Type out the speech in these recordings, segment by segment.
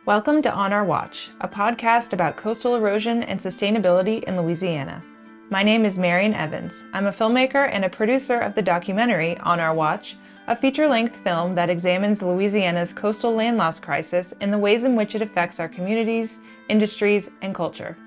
Welcome to On Our Watch, a podcast about coastal erosion and sustainability in Louisiana. My name is Marion Evans. I'm a filmmaker and a producer of the documentary On Our Watch, a feature-length film that examines Louisiana's coastal land loss crisis and the ways in which it affects our communities, industries, and culture.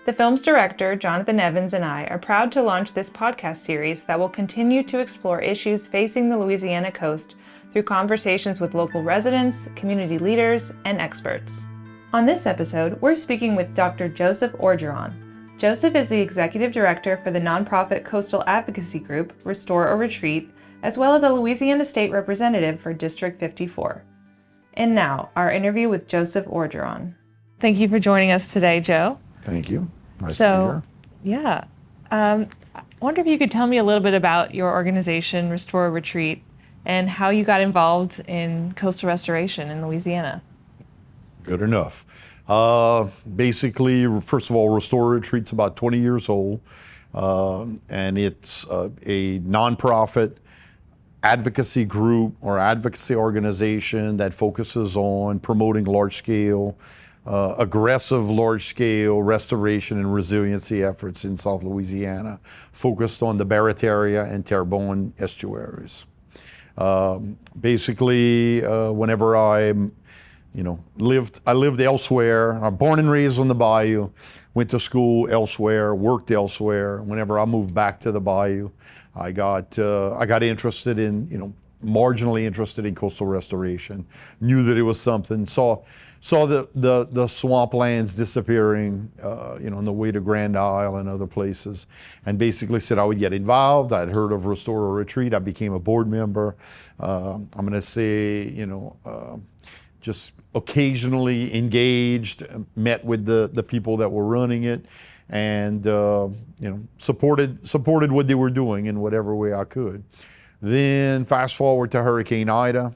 The film's director, Jonathan Evans, and I are proud to launch this podcast series that will continue to explore issues facing the Louisiana coast through conversations with local residents, community leaders, and experts. On this episode, we're speaking with Dr. Joseph Orgeron. Joseph is the executive director for the nonprofit coastal advocacy group, Restore or Retreat, as well as a Louisiana State Representative for District 54. And now, our interview with Joseph Orgeron. Thank you for joining us today, Joe. Thank you. Nice to be here. I wonder if you could tell me a little bit about your organization, Restore or Retreat, and how you got involved in coastal restoration in Louisiana. Good enough. Basically, first of all, Restore Retreat's about 20 years old, and it's a nonprofit advocacy group or advocacy organization that focuses on promoting large-scale, aggressive large-scale restoration and resiliency efforts in South Louisiana, focused on the Barretaria and Terrebonne estuaries. Basically, whenever I lived elsewhere. I'm born and raised on the bayou, went to school elsewhere, worked elsewhere. Whenever I moved back to the bayou, I got interested in, marginally interested in coastal restoration. Knew that it was something. Saw the swamplands disappearing, on the way to Grand Isle and other places, and basically said I would get involved. I'd heard of Restore or Retreat. I became a board member. I'm going to say, just occasionally engaged, met with the people that were running it, and supported what they were doing in whatever way I could. Then fast forward to Hurricane Ida.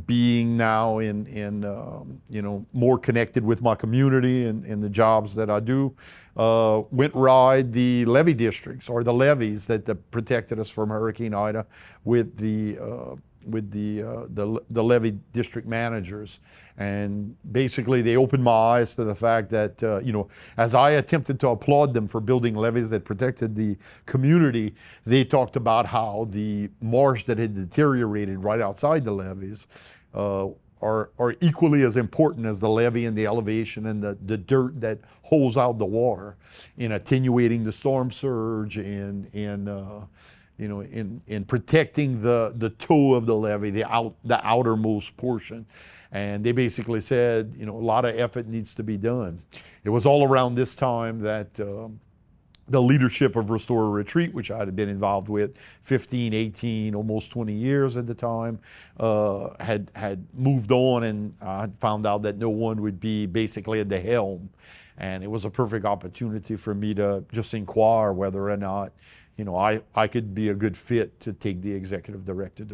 Being now in more connected with my community and the jobs that I do, went ride the levee districts or the levees that protected us from Hurricane Ida with the levee district managers. And basically they opened my eyes to the fact that, as I attempted to applaud them for building levees that protected the community, they talked about how the marsh that had deteriorated right outside the levees are equally as important as the levee and the elevation and the dirt that holds out the water in attenuating the storm surge and in protecting the toe of the levee, the outermost portion. And they basically said, a lot of effort needs to be done. It was all around this time that the leadership of Restore or Retreat, which I had been involved with 15, 18, almost 20 years at the time, had moved on, and I found out that no one would be basically at the helm. And it was a perfect opportunity for me to just inquire whether or not I could be a good fit to take the executive director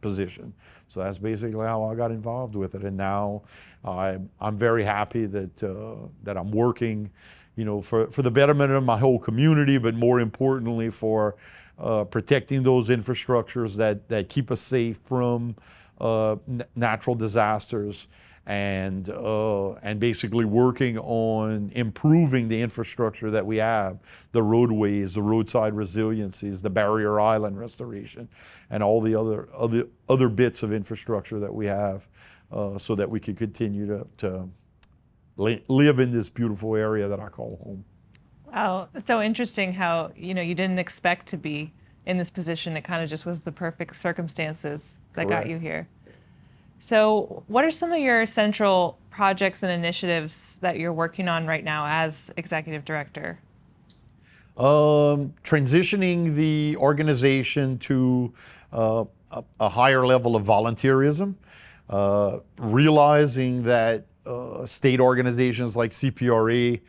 position. So that's basically how I got involved with it. And now I'm very happy that I'm working, for the betterment of my whole community, but more importantly for protecting those infrastructures that keep us safe from natural disasters. And basically working on improving the infrastructure that we have, the roadways, the roadside resiliencies, the barrier island restoration, and all the other bits of infrastructure that we have, so that we could continue to live in this beautiful area that I call home. Wow, it's so interesting how you didn't expect to be in this position. It kind of just was the perfect circumstances that Correct. got you here. So what are some of your central projects and initiatives that you're working on right now as executive director? Transitioning the organization to a higher level of volunteerism, realizing that state organizations like CPRA,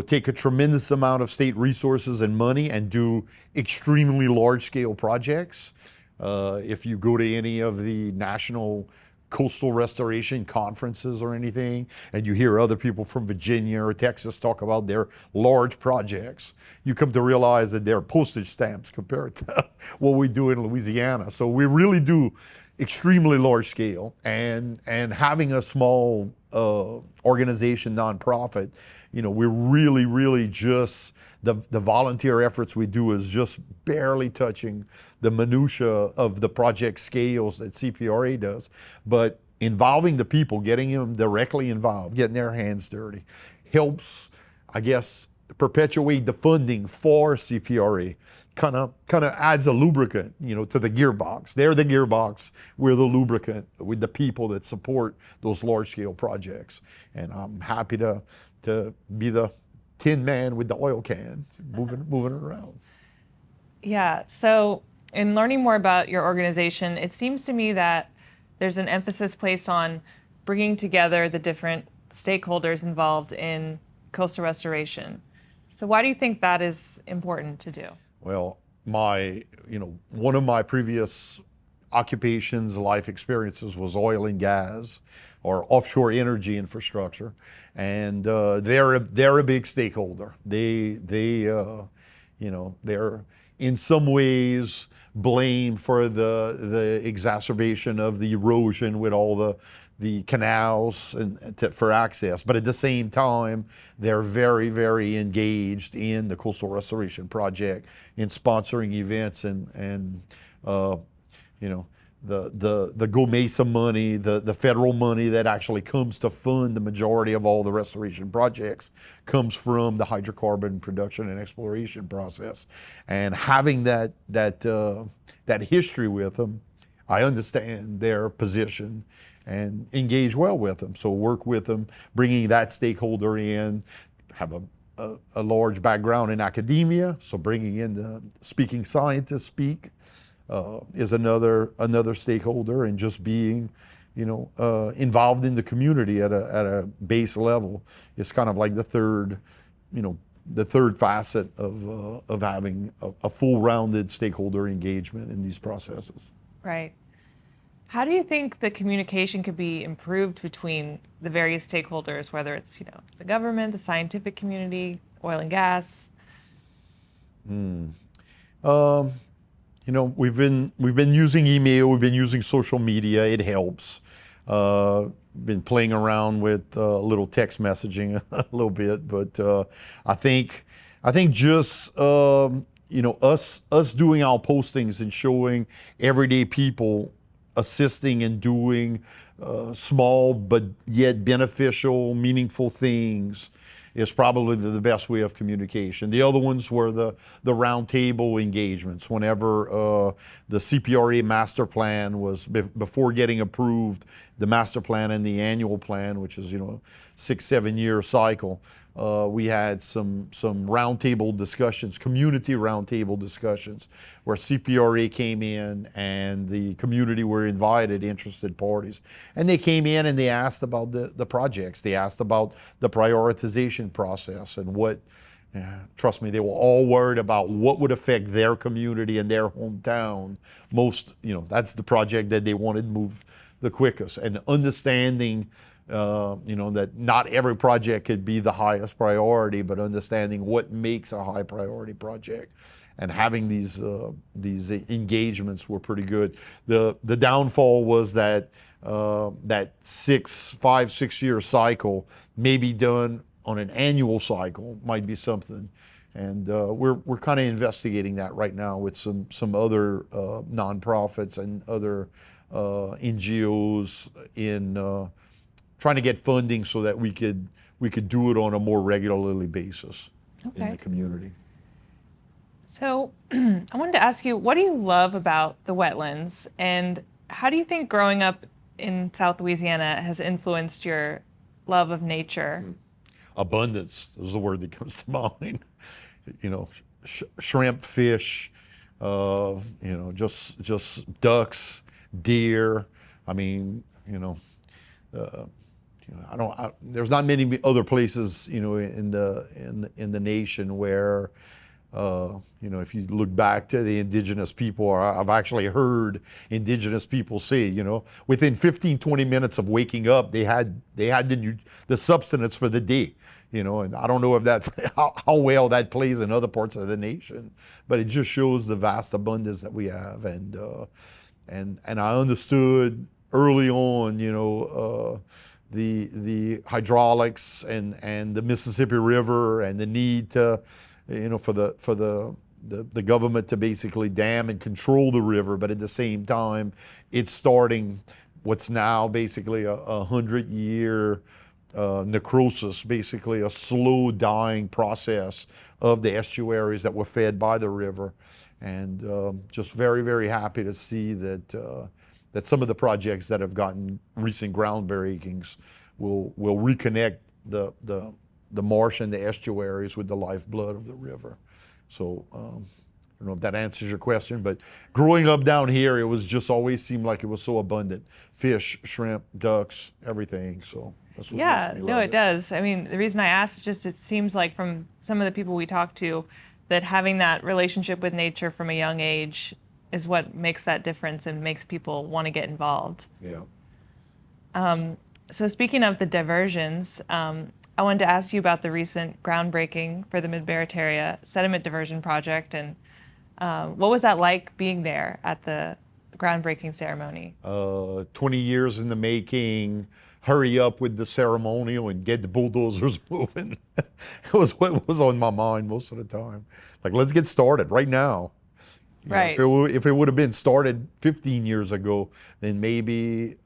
take a tremendous amount of state resources and money and do extremely large-scale projects. If you go to any of the national coastal restoration conferences or anything, and you hear other people from Virginia or Texas talk about their large projects, you come to realize that they're postage stamps compared to what we do in Louisiana. So we really do extremely large scale, and having a small organization, nonprofit, we're really just the volunteer efforts we do is just barely touching the minutia of the project scales that CPRA does, but involving the people, getting them directly involved, getting their hands dirty, helps, I guess, perpetuate the funding for CPRA. Kind of adds a lubricant, to the gearbox. They're the gearbox. We're the lubricant with the people that support those large-scale projects. And I'm happy to be the tin man with the oil can, moving it around. Yeah. So, in learning more about your organization, it seems to me that there's an emphasis placed on bringing together the different stakeholders involved in coastal restoration. So, why do you think that is important to do? Well, one of my previous occupations, life experiences was oil and gas or offshore energy infrastructure, and they're a big stakeholder. They're in some ways blamed for the exacerbation of the erosion with all the canals for access, but at the same time, they're very engaged in the coastal restoration project, in sponsoring events, and the Go Mesa money, the federal money that actually comes to fund the majority of all the restoration projects comes from the hydrocarbon production and exploration process. And having that history with them, I understand their position and engage well with them. So work with them, bringing that stakeholder in, have a large background in academia, so bringing in the speaking scientists is another stakeholder, and just being involved in the community at a base level is kind of like the third facet of having a full-rounded stakeholder engagement in these processes. Right. How do you think the communication could be improved between the various stakeholders, whether it's the government, the scientific community, oil and gas? We've been using email, we've been using social media. It helps. Been playing around with a little text messaging a little bit, but I think just us doing our postings and showing everyday people assisting and doing small but yet beneficial, meaningful things is probably the best way of communication. The other ones were the roundtable engagements. Whenever the CPRA master plan was, before getting approved, the master plan and the annual plan, which is 6-7 year cycle, we had some roundtable discussions, community roundtable discussions, where CPRA came in and the community were invited, interested parties. And they came in and they asked about the projects. They asked about the prioritization process and what, trust me, they were all worried about what would affect their community and their hometown most. That's the project that they wanted moved the quickest. And understanding that not every project could be the highest priority, but understanding what makes a high priority project, and having these engagements were pretty good. The downfall was that that 5-6 year cycle may be done on an annual cycle, might be something, and we're kind of investigating that right now with some other nonprofits and other NGOs in trying to get funding so that we could do it on a more regularly basis in the community. So I wanted to ask you, what do you love about the wetlands, and how do you think growing up in South Louisiana has influenced your love of nature? Abundance is the word that comes to mind. Shrimp, fish, just ducks, deer. I mean, there's not many other places, in the nation where, if you look back to the indigenous people, I've actually heard indigenous people say, within 15-20 minutes of waking up, they had the substance for the day, and I don't know if that's how well that plays in other parts of the nation, but it just shows the vast abundance that we have, and and I understood early on, the hydraulics and the Mississippi River and the need to, for the government to basically dam and control the river, but at the same time, it's starting what's now basically a 100-year necrosis, basically a slow dying process of the estuaries that were fed by the river. And just very, very happy to see that some of the projects that have gotten recent groundbreakings will reconnect the marsh and the estuaries with the lifeblood of the river. So I don't know if that answers your question, but growing up down here, it was just always seemed like it was so abundant. Fish, shrimp, ducks, everything. So that's what Yeah, makes me no, love it does. I mean, the reason I asked is just it seems like from some of the people we talk to that having that relationship with nature from a young age is what makes that difference and makes people want to get involved. Yeah. So speaking of the diversions, I wanted to ask you about the recent groundbreaking for the Mid-Barataria Sediment Diversion Project, and what was that like being there at the groundbreaking ceremony? 20 years in the making. Hurry up with the ceremonial and get the bulldozers moving. It was what was on my mind most of the time. Like, let's get started right now. Right. If it would have been started 15 years ago, then maybe,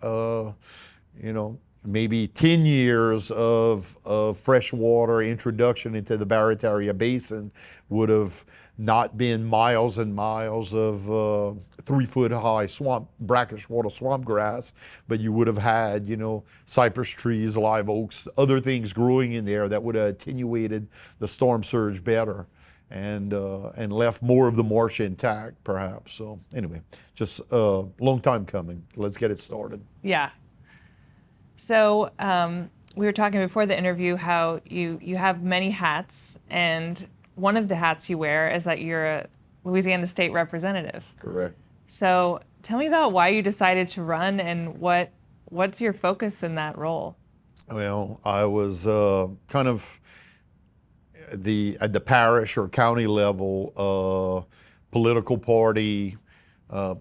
maybe 10 years of freshwater introduction into the Barataria Basin would have not been miles and miles of 3-foot high brackish water swamp grass, but you would have had, cypress trees, live oaks, other things growing in there that would have attenuated the storm surge better and left more of the marsh intact, perhaps. So anyway, just a long time coming. Let's get it started. Yeah. So we were talking before the interview how you have many hats, and one of the hats you wear is that you're a Louisiana State Representative. Correct. So tell me about why you decided to run and what's your focus in that role? Well, I was kind of at the parish or county level political party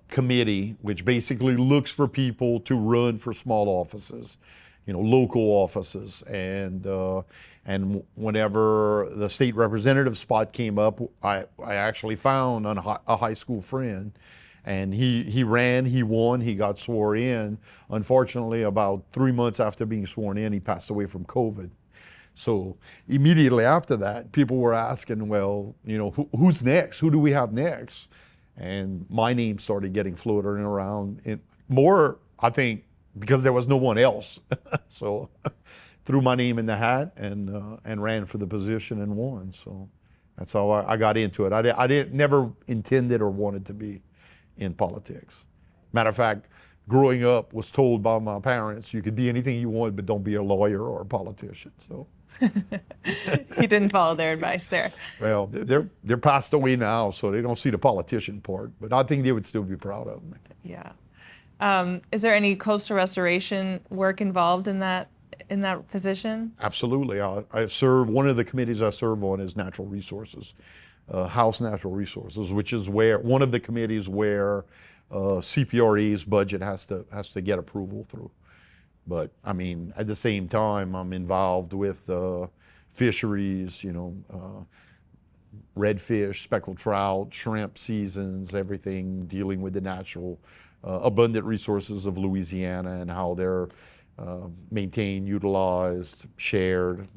committee, which basically looks for people to run for small offices, local offices. And whenever the state representative spot came up, I actually found a high school friend, and he ran, he won, he got sworn in. Unfortunately, about 3 months after being sworn in, he passed away from COVID. So immediately after that, people were asking, well, who's next? Who do we have next? And my name started getting floated around, more, I think, because there was no one else. So threw my name in the hat and ran for the position and won. So that's how I got into it. I never intended or wanted to be in politics. Matter of fact, growing up, was told by my parents, you could be anything you want, but don't be a lawyer or a politician. So You didn't follow their advice there. well, they're passed away now, so they don't see the politician part, but I think they would still be proud of me. Yeah. Is there any coastal restoration work involved in that position? Absolutely. I serve, one of the committees I serve on is natural resources, House Natural Resources, which is one of the committees where CPRA's budget has to get approval through. But I mean, at the same time, I'm involved with fisheries, redfish, speckled trout, shrimp seasons, everything dealing with the natural abundant resources of Louisiana and how they're maintained, utilized, shared,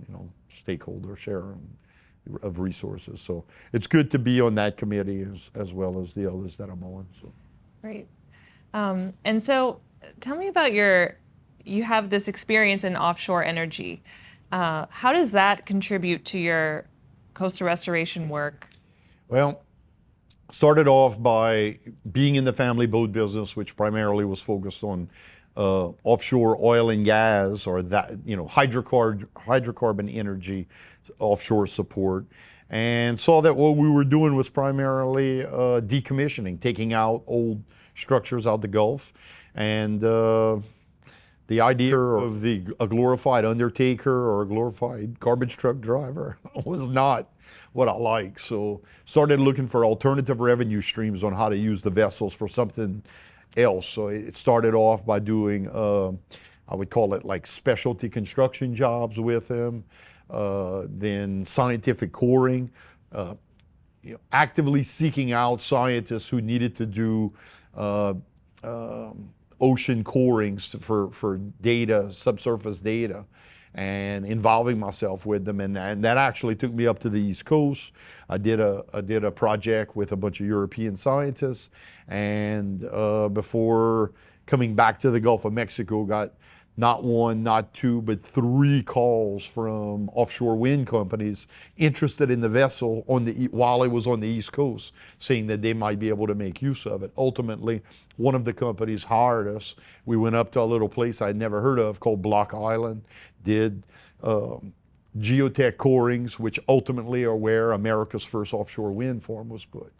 stakeholder sharing of resources. So it's good to be on that committee as well as the others that I'm on. So. Great. And so tell me about you have this experience in offshore energy. How does that contribute to your coastal restoration work? Well, started off by being in the family boat business, which primarily was focused on offshore oil and gas, or that, hydrocarbon energy, offshore support, and saw that what we were doing was primarily decommissioning, taking out old structures out the Gulf, and the idea of a glorified undertaker or a glorified garbage truck driver was not what I like. So started looking for alternative revenue streams on how to use the vessels for something else. So it started off by doing, I would call it like specialty construction jobs with him, then scientific coring, actively seeking out scientists who needed to do ocean corings for data, subsurface data, and involving myself with them, and that actually took me up to the East Coast. I did a project with a bunch of European scientists, and before coming back to the Gulf of Mexico, got not one, not two, but 3 calls from offshore wind companies interested in the vessel while it was on the East Coast, saying that they might be able to make use of it. Ultimately, one of the companies hired us. We went up to a little place I'd never heard of called Block Island, did geotech corings, which ultimately are where America's first offshore wind farm was put.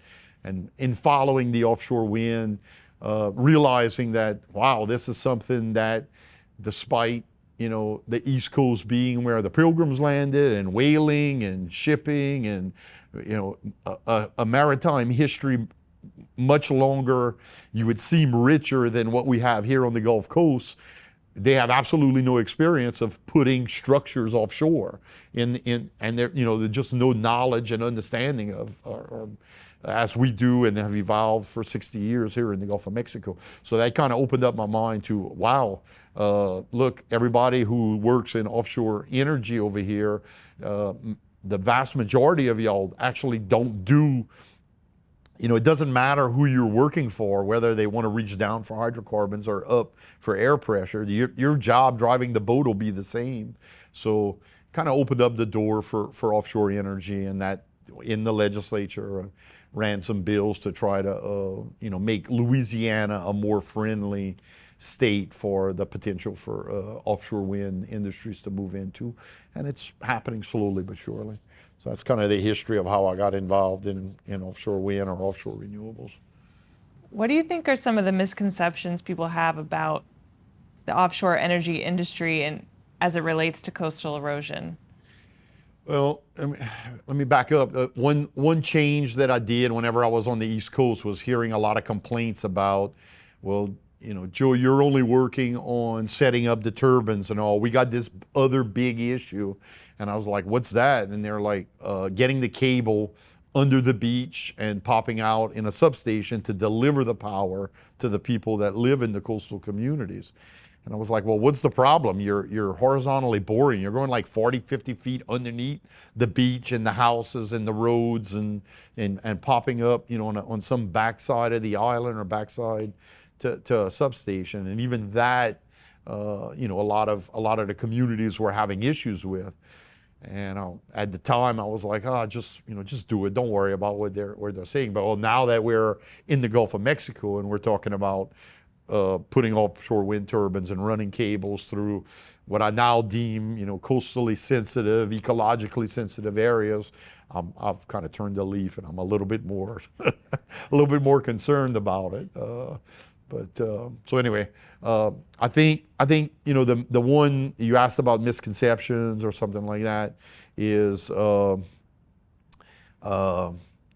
And in following the offshore wind, realizing that, wow, this is something that, despite the East Coast being where the Pilgrims landed, and whaling and shipping, and a maritime history much longer, you would seem richer than what we have here on the Gulf Coast, they have absolutely no experience of putting structures offshore, and there's just no knowledge and understanding of, or as we do and have evolved for 60 years here in the Gulf of Mexico. So that kind of opened up my mind to, wow, look, everybody who works in offshore energy over here, the vast majority of y'all actually don't do, it doesn't matter who you're working for, whether they want to reach down for hydrocarbons or up for air pressure. Your job driving the boat will be the same. So kind of opened up the door for offshore energy, and that in the legislature ran some bills to try to make Louisiana a more friendly state for the potential for offshore wind industries to move into, and it's happening slowly but surely. So that's kind of the history of how I got involved in offshore wind or offshore renewables. What do you think are some of the misconceptions people have about the offshore energy industry and as it relates to coastal erosion? Well, let me back up. One change that I did whenever I was on the East Coast was hearing a lot of complaints about, well, Joe, you're only working on setting up the turbines and all. We got this other big issue. And I was like, what's that? And they're like, getting the cable under the beach and popping out in a substation to deliver the power to the people that live in the coastal communities. And I was like, well, what's the problem? You're horizontally boring. You're going like 40, 50 feet underneath the beach and the houses and the roads and popping up, on some backside of the island or backside to a substation. And even that, a lot of the communities were having issues with. And at the time, I was like, just do it. Don't worry about what they're saying. But now that we're in the Gulf of Mexico and we're talking about putting offshore wind turbines and running cables through what I now deem, coastally sensitive, ecologically sensitive areas, I've kind of turned a leaf, and I'm a little bit more concerned about it. So anyway, I think the one you asked about misconceptions or something like that is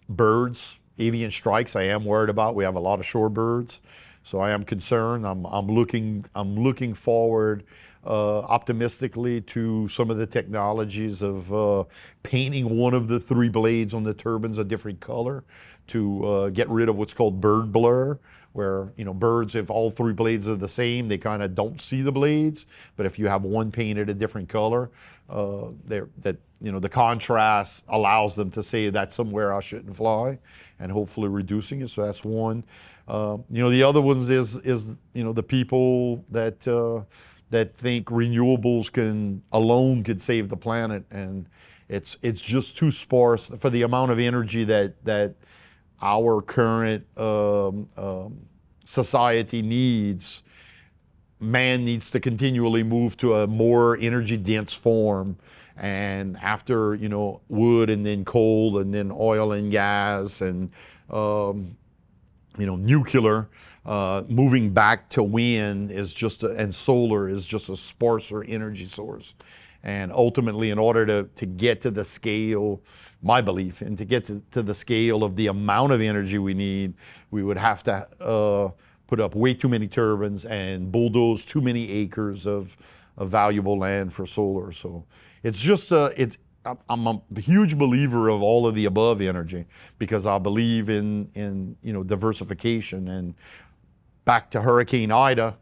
birds, avian strikes. I am worried about. We have a lot of shorebirds, so I am concerned. I'm looking forward optimistically to some of the technologies of painting one of the 3 blades on the turbines a different color to get rid of what's called bird blur, where birds, if all 3 blades are the same, they kind of don't see the blades. But if you have one painted a different color, the contrast allows them to say that's somewhere I shouldn't fly, and hopefully reducing it. So that's one. The other ones is the people that think renewables alone could save the planet, and it's just too sparse for the amount of energy that our current society needs. Man needs to continually move to a more energy dense form, and after wood and then coal and then oil and gas and nuclear, moving back to wind and solar is just a sparser energy source. And ultimately, in order to get to the scale, my belief, and to get to the scale of the amount of energy we need, we would have to put up way too many turbines and bulldoze too many acres of valuable land for solar. So it's just I'm a huge believer of all of the above energy, because I believe in diversification. And back to Hurricane Ida,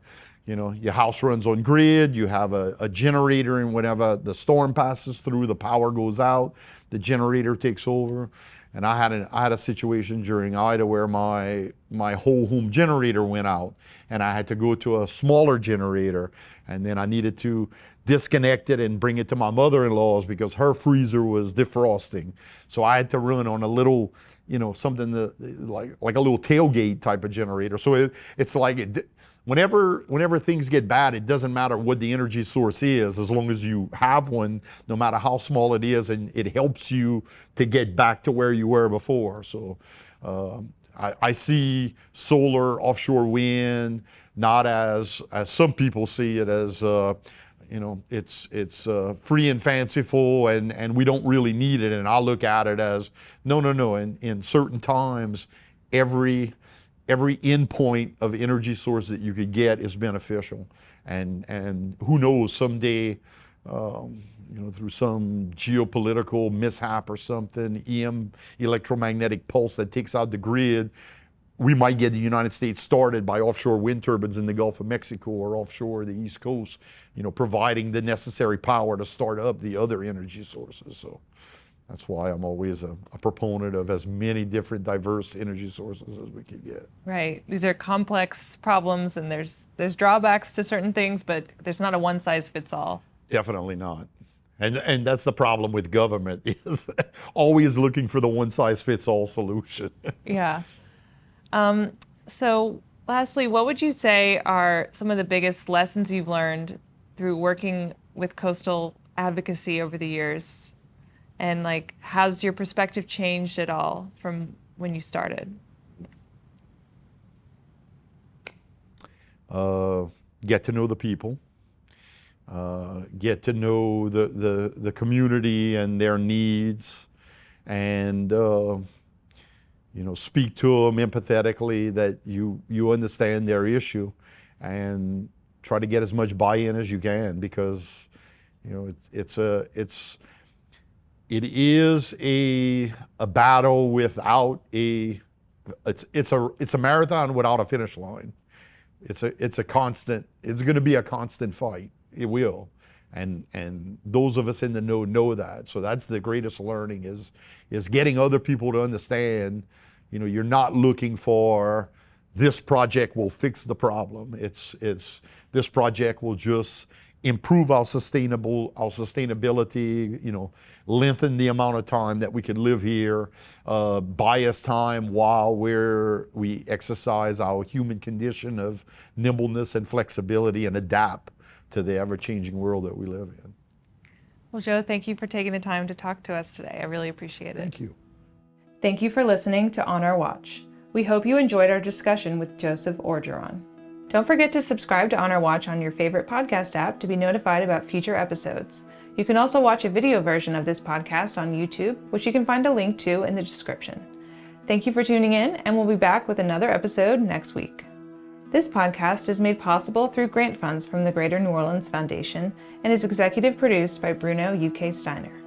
your house runs on grid, you have a generator, and whenever the storm passes through, the power goes out, the generator takes over. And I had a situation during Ida where my whole home generator went out, and I had to go to a smaller generator, and then I needed to disconnect it and bring it to my mother-in-law's because her freezer was defrosting. So I had to run on a little, something like a little tailgate type of generator. So it's like whenever things get bad, it doesn't matter what the energy source is, as long as you have one, no matter how small it is, and it helps you to get back to where you were before. So I see solar, offshore wind, not as some people see it as, it's free and fanciful, and we don't really need it. And I look at it as, no. In certain times, every endpoint of energy source that you could get is beneficial. And who knows, someday, through some geopolitical mishap or something, electromagnetic pulse that takes out the grid, we might get the United States started by offshore wind turbines in the Gulf of Mexico or offshore the East Coast, providing the necessary power to start up the other energy sources. So that's why I'm always a proponent of as many different diverse energy sources as we can get. Right. These are complex problems, and there's drawbacks to certain things, but there's not a one size fits all. Definitely not. And that's the problem with government, is always looking for the one size fits all solution. Yeah. So lastly, what would you say are some of the biggest lessons you've learned through working with coastal advocacy over the years? And how's your perspective changed at all from when you started? Get to know the people, get to know the community and their needs, and speak to them empathetically, that you understand their issue, and try to get as much buy-in as you can, because it is a battle without it's a marathon without a finish line. It's going to be a constant fight. It will. And those of us in the know that. So that's the greatest learning, is getting other people to understand, you're not looking for this project will fix the problem. It's this project will just improve our sustainability, lengthen the amount of time that we can live here, buy us time while we exercise our human condition of nimbleness and flexibility and adapt to the ever-changing world that we live in. Well, Joe, thank you for taking the time to talk to us today. I really appreciate it. Thank you. Thank you for listening to On Our Watch. We hope you enjoyed our discussion with Joseph Orgeron. Don't forget to subscribe to On Our Watch on your favorite podcast app to be notified about future episodes. You can also watch a video version of this podcast on YouTube, which you can find a link to in the description. Thank you for tuning in, and we'll be back with another episode next week. This podcast is made possible through grant funds from the Greater New Orleans Foundation and is executive produced by Bruno UK Steiner.